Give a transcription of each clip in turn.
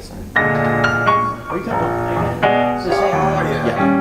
this one. What are you talking about? It's the same one. Yeah.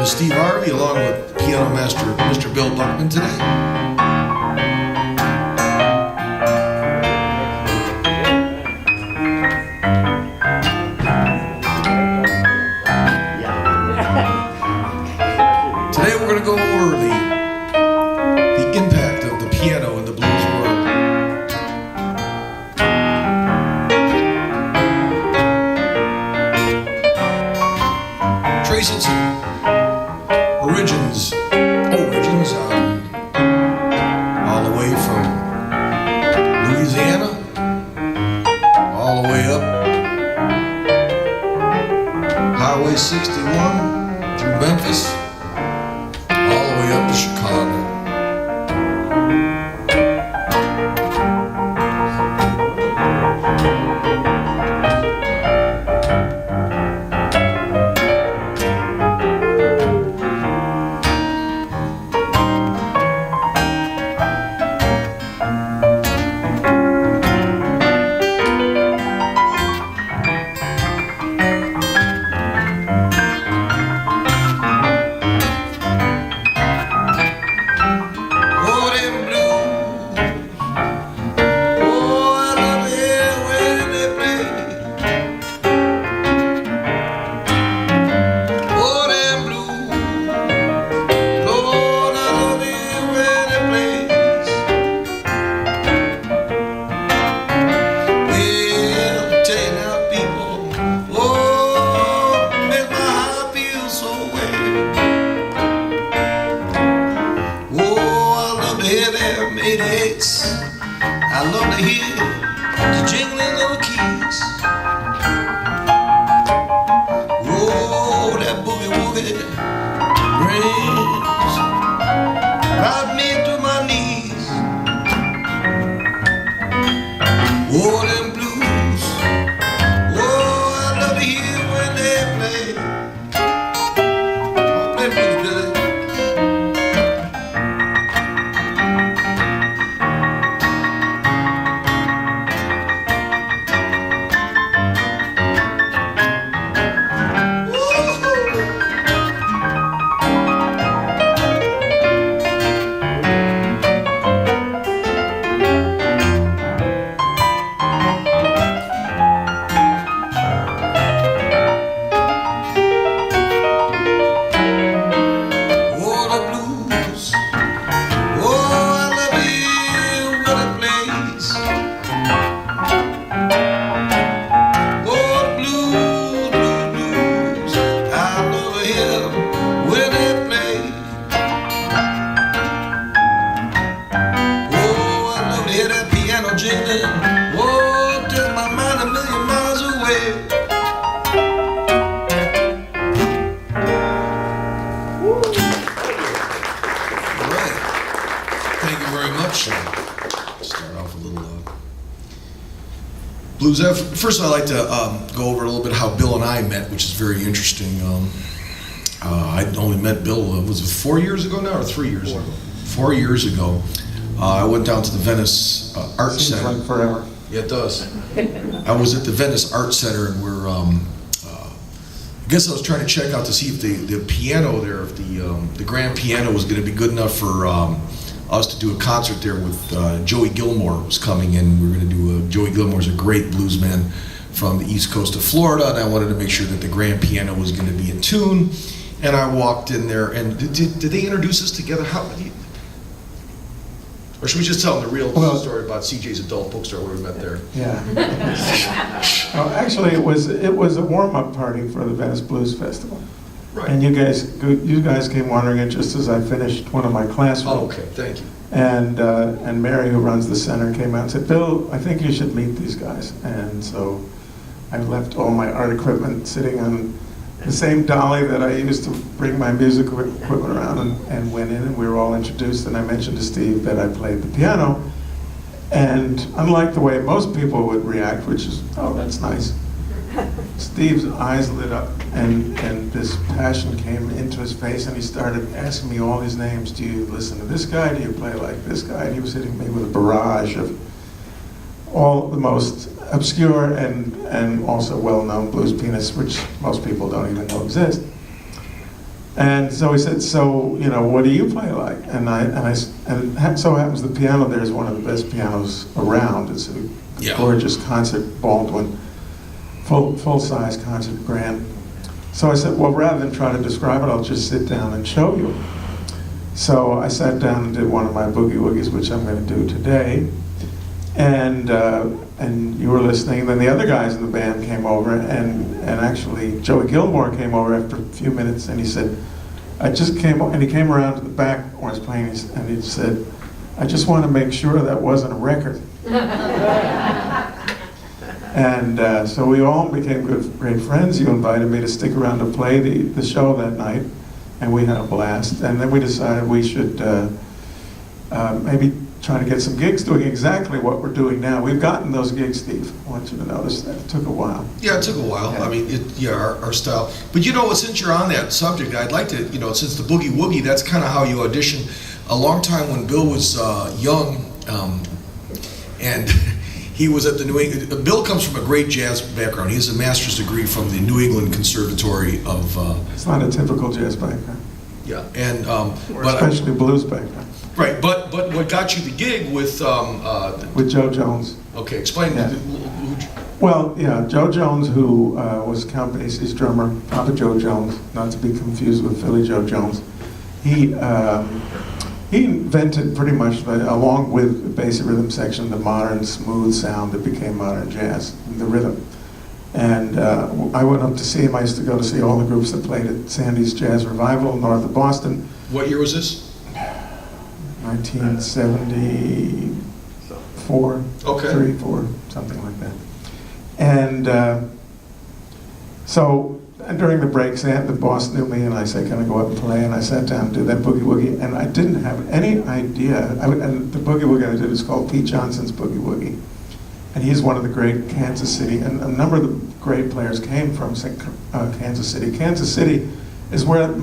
Steve Arvey, along with piano master Mr. Bill Buchman today. Today we're going to go over the impact of the piano in the blues world. Tracing some origins all the way from Louisiana, all the way up Highway 61 through Memphis, all the way up to Chicago. I love to hear the jingling of the keys. Oh, that boogie woogie brings about me to my knees. Oh, them blues. Oh, I love to hear when they play. Oh, play blues, Billy. Oh, take my mind a million miles away. All right. Thank you very much. Start off a little blues. First, I'd like to go over a little bit how Bill and I met, which is very interesting. I only met Bill, was it 4 years ago now, or 3 years ago? 4 years ago. I went down to the Venice Art Center. Seems like forever. Yeah, it does. I was at the Venice Art Center, and we're, I guess I was trying to check out to see if the piano there, if the grand piano was going to be good enough for us to do a concert there with Joey Gilmore was coming in. We were going to do Joey Gilmore's a great bluesman from the east coast of Florida, and I wanted to make sure that the grand piano was going to be in tune. And I walked in there, and did they introduce us together? Or should we just tell them the real story about CJ's adult bookstore where we met there? Yeah. Well, actually, it was a warm-up party for the Venice Blues Festival. Right. And you guys came wandering in just as I finished one of my classrooms. Oh, okay, thank you. And Mary, who runs the center, came out and said, "Bill, I think you should meet these guys." And so I left all my art equipment sitting on the same dolly that I used to bring my music equipment around, and went in, and we were all introduced, and I mentioned to Steve that I played the piano. And unlike the way most people would react, which is, "Oh, that's nice," Steve's eyes lit up, and this passion came into his face, and he started asking me all these names. "Do you listen to this guy? Do you play like this guy?" And he was hitting me with a barrage of all the most obscure and also well-known blues pianists, which most people don't even know exist. And so he said, "So, you know, what do you play like?" And it so happens the piano there is one of the best pianos around. It's a gorgeous concert Baldwin, full-size concert grand. So I said, "Well, rather than try to describe it, I'll just sit down and show you." So I sat down and did one of my boogie woogies, which I'm going to do today. And you were listening, and then the other guys in the band came over, and actually Joey Gilmore came over after a few minutes, and he said, and he came around to the back where I was playing, and he said, "I just want to make sure that wasn't a record." And so we all became great friends. You invited me to stick around to play the show that night, and we had a blast. And then we decided we should maybe try to get some gigs doing exactly what we're doing now. We've gotten those gigs, Steve. I want you to notice that. It took a while. Yeah, it took a while. Yeah. I mean, our style. But you know, since you're on that subject, I'd like to, since the Boogie Woogie, that's kind of how you audition. A long time when Bill was young, and he was at the New England. Bill comes from a great jazz background. He has a master's degree from the New England Conservatory of. It's not a typical jazz background. Yeah, and especially blues background. Right, but what got you the gig with Joe Jones? Okay, explain. Yeah. Well, yeah, Joe Jones, who was Count Basie's drummer, Papa Joe Jones, not to be confused with Philly Joe Jones. He invented pretty much, along with the basic rhythm section, the modern smooth sound that became modern jazz, the rhythm. And I went up to see him. I used to go to see all the groups that played at Sandy's Jazz Revival north of Boston. What year was this? 1974, okay. 3, 4, something like that. And so during the breaks, the boss knew me, and I said, "Can I go up and play?" And I sat down and did that Boogie Woogie, and I didn't have any idea. And the Boogie Woogie I did is called Pete Johnson's Boogie Woogie. And he's one of the great Kansas City, and a number of the great players came from Kansas City. Kansas City is where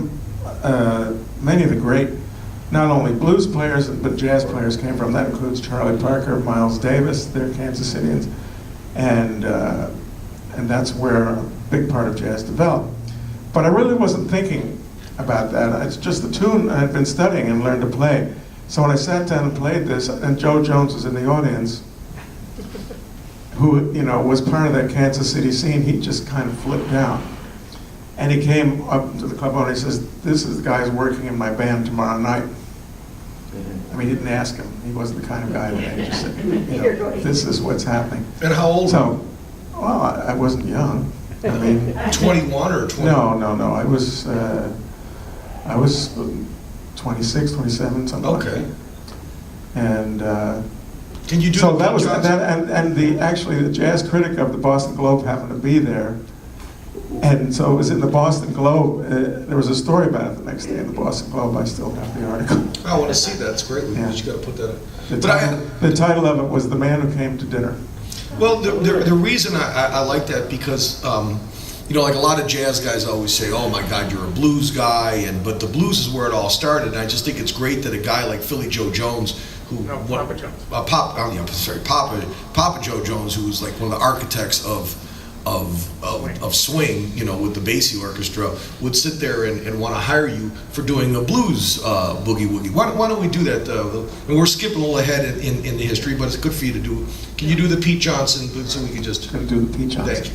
many of the great, not only blues players, but jazz players came from. That includes Charlie Parker, Miles Davis, they're Kansas Cityans. And that's where a big part of jazz developed. But I really wasn't thinking about that. It's just the tune I had been studying and learned to play. So when I sat down and played this, and Joe Jones was in the audience, who was part of that Kansas City scene, he just kind of flipped out. And he came up to the club owner and he says, "This is the guy who's working in my band tomorrow night." I mean, he didn't ask him. He wasn't the kind of guy that he just said, "This is what's happening." And how old? So, well, I wasn't young. I mean, 21 or 20? No. I was 26, 27, something like that. And can you do so that was that, and actually the jazz critic of the Boston Globe happened to be there. And so it was in the Boston Globe. There was a story about it the next day in the Boston Globe. I still have the article. I want to see that. It's great. Yeah. You got to put that in. The title of it was "The Man Who Came to Dinner." Well, the reason I like that because, like a lot of jazz guys always say, "Oh my God, you're a blues guy," but the blues is where it all started. And I just think it's great that a guy like Philly Joe Jones, Papa Jones. Papa Joe Jones, who was like one of the architects of of swing, you know, with the Basie Orchestra, would sit there and want to hire you for doing a blues boogie woogie. Why don't we do that? And we're skipping a little ahead in the history, but it's good for you to do. Can you do the Pete Johnson so we can just Gonna do the Pete Johnson. Thank you.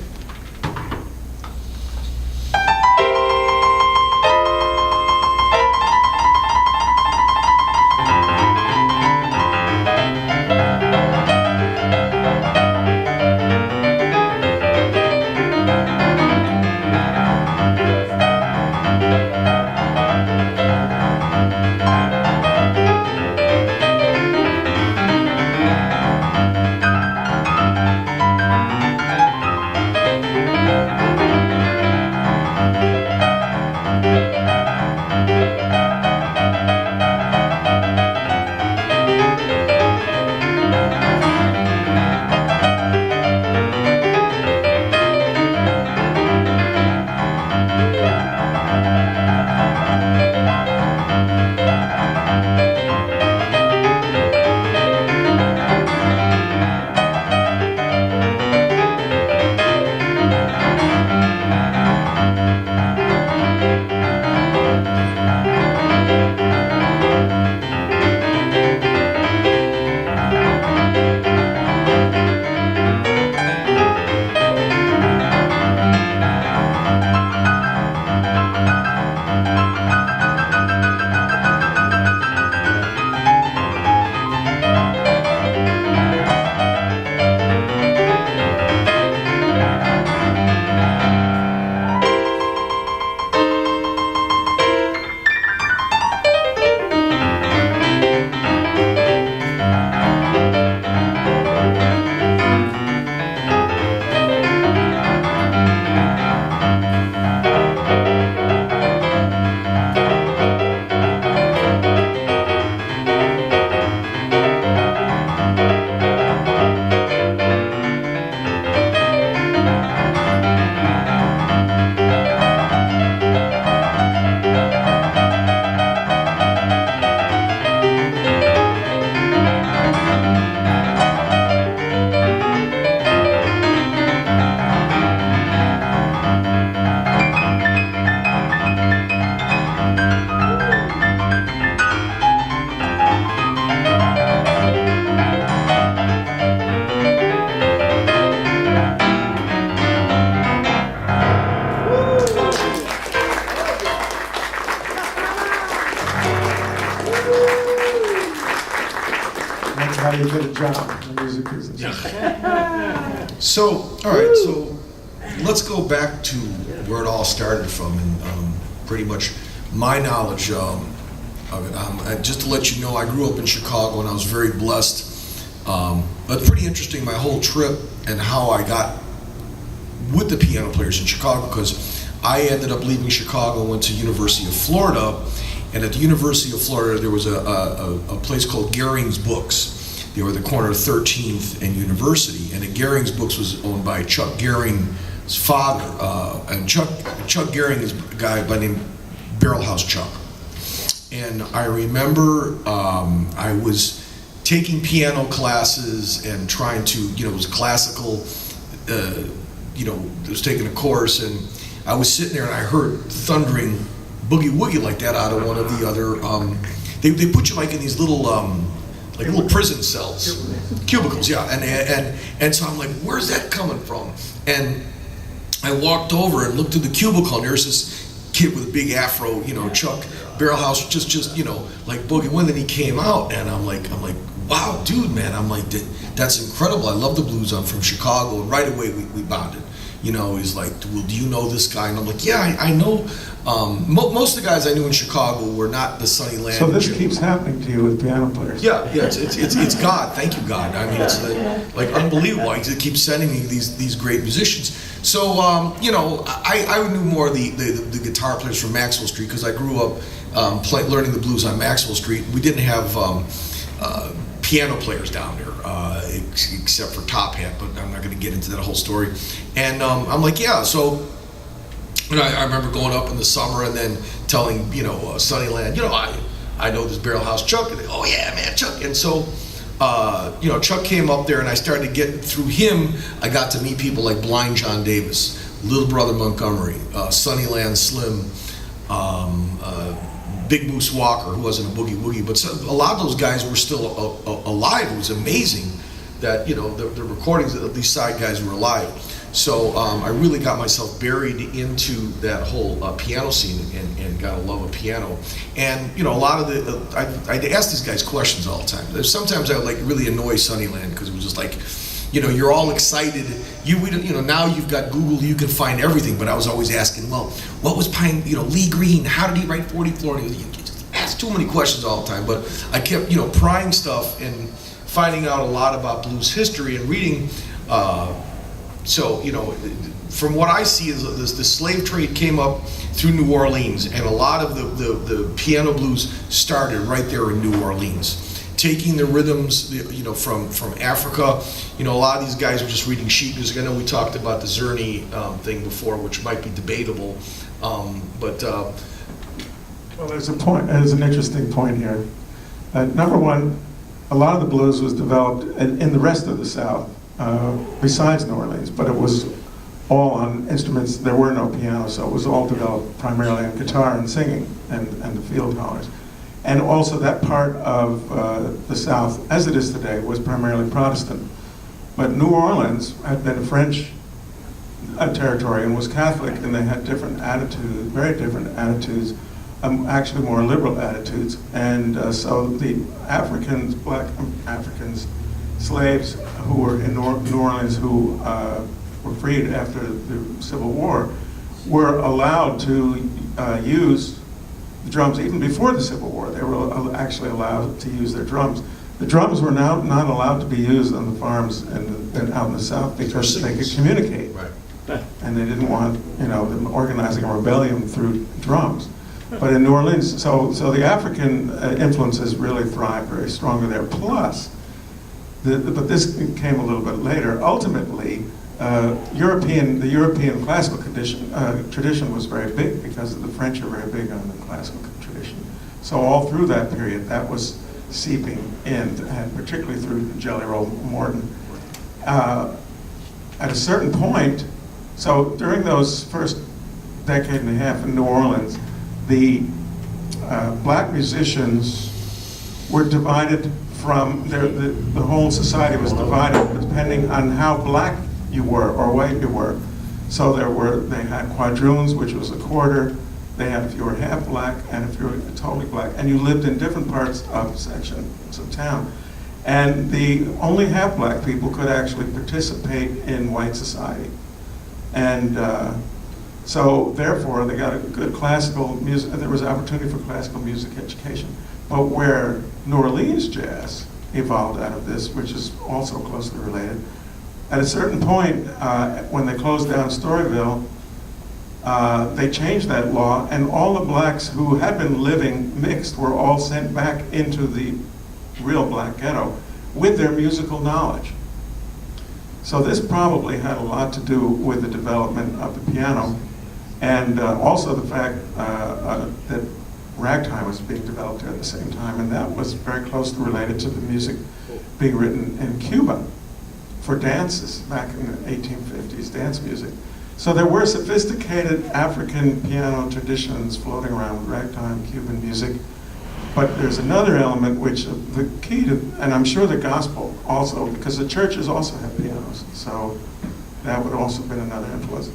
How do you get a job in the music business? So, all right, so let's go back to where it all started from, and pretty much my knowledge of it. Just to let you know, I grew up in Chicago, and I was very blessed. But pretty interesting, my whole trip and how I got with the piano players in Chicago, because I ended up leaving Chicago, went to University of Florida, and at the University of Florida there was a place called Gehring's Books. They were the corner of 13th and University, and Gehring's Books was owned by Chuck Gehring's father, and Chuck Gehring is a guy by the name Barrelhouse Chuck. And I remember I was taking piano classes and trying to, it was classical, I was taking a course, and I was sitting there and I heard thundering boogie woogie like that out of one of the other, they put you like in these little, like little prison cells, cubicles, yeah, and so I'm like, where's that coming from? And I walked over and looked at the cubicle, and there's this kid with a big afro, Chuck Barrelhouse, just like boogie. When then he came out, and I'm like, wow, dude, man, I'm like, that's incredible. I love the blues. I'm from Chicago, and right away we bonded. He's like, well, do you know this guy? And I'm like, yeah, I know. Most of the guys I knew in Chicago were not the Sunny Land. So this keeps happening to you with piano players? Yeah, it's God. Thank you, God. I mean, it's like unbelievable. He keeps sending me these great musicians. So, I knew more of the guitar players from Maxwell Street, because I grew up learning the blues on Maxwell Street. We didn't have piano players down there, except for Top Hat, but I'm not going to get into that whole story. And I'm like, yeah, so I remember going up in the summer and then telling, Sunnyland, I know this Barrelhouse Chuck. And they, oh yeah, man, Chuck. And so Chuck came up there, and I started to get through him. I got to meet people like Blind John Davis, Little Brother Montgomery, Sunnyland Slim, Big Moose Walker, who wasn't a Boogie Woogie, but a lot of those guys were still alive. It was amazing that the recordings of these side guys were alive. So I really got myself buried into that whole piano scene and got a love of piano. And a lot of I'd ask these guys questions all the time. Sometimes I would really annoy Sunnyland because it was just like, you're all excited. Now you've got Google, you can find everything. But I was always asking, well, what was Lee Green? How did he write 40 Florida? You just ask too many questions all the time. But I kept, prying stuff and finding out a lot about blues history and reading. So, from what I see is the slave trade came up through New Orleans, and a lot of the piano blues started right there in New Orleans. Taking the rhythms, from Africa. A lot of these guys were just reading sheet music. I know we talked about the Zerny thing before, which might be debatable, but. Well, there's an interesting point here. Number one, a lot of the blues was developed in the rest of the South, besides New Orleans, but it was all on instruments. There were no pianos, so it was all developed primarily on guitar and singing and the field hollers. And also that part of the South, as it is today, was primarily Protestant. But New Orleans had been a French territory and was Catholic, and they had different attitudes, very different attitudes, actually more liberal attitudes. And so the black Africans, slaves who were in New Orleans who were freed after the Civil War, were allowed to use the drums. Even before the Civil War, they were actually allowed to use their drums. The drums were now not allowed to be used on the farms and out in the South because they could communicate. Right. And they didn't want, them organizing a rebellion through drums. But in New Orleans, so the African influences really thrived very strongly there. Plus, but this came a little bit later. Ultimately, the European classical tradition was very big because the French are very big on the classical tradition. So all through that period, that was seeping in, and particularly through Jelly Roll Morton. At a certain point, so during those first decade and a half in New Orleans, the black musicians were divided from, the whole society was divided depending on how black you were or white you were. So they had quadroons, which was a quarter. They had if you were half black and if you were totally black, and you lived in different parts of sections of town. And the only half black people could actually participate in white society. And so therefore they got a good classical music, there was opportunity for classical music education. But where New Orleans jazz evolved out of this, which is also closely related, at a certain point, when they closed down Storyville, they changed that law, and all the blacks who had been living mixed were all sent back into the real black ghetto with their musical knowledge. So this probably had a lot to do with the development of the piano, and also the fact that ragtime was being developed at the same time, and that was very closely related to the music being written in Cuba for dances back in the 1850s, dance music. So there were sophisticated African piano traditions floating around with ragtime, Cuban music, but there's another element which the key to, and I'm sure the gospel also, because the churches also have pianos, so that would also have been another influence.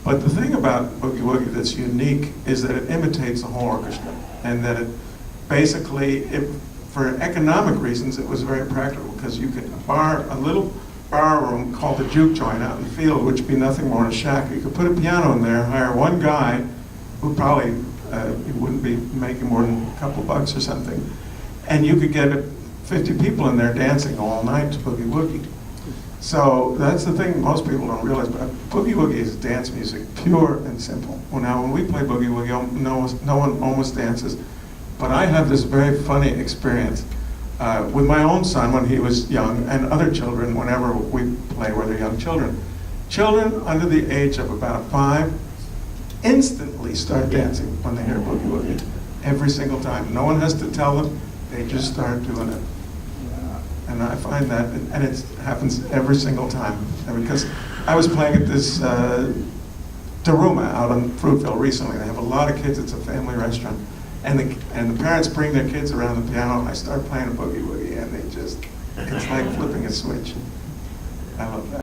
But the thing about Boogie Woogie that's unique is that it imitates the whole orchestra, and that it basically, for economic reasons, it was very practical because you could a little bar room called the juke joint out in the field, which would be nothing more than a shack. You could put a piano in there, hire one guy who probably he wouldn't be making more than a couple bucks or something, and you could get 50 people in there dancing all night to Boogie Woogie. So that's the thing most people don't realize, but Boogie Woogie is dance music, pure and simple. Well, now when we play Boogie Woogie, no one almost dances, but I have this very funny experience with my own son when he was young, and other children whenever we play where they're young children. Children under the age of about 5 instantly start dancing when they hear Boogie Woogie, every single time. No one has to tell them, they just start doing it. And I find that, and it happens every single time. Because I was playing at this Daruma out on Fruitville recently. They have a lot of kids. It's a family restaurant. And the parents bring their kids around the piano, and I start playing a boogie woogie, and it's like flipping a switch. I love that.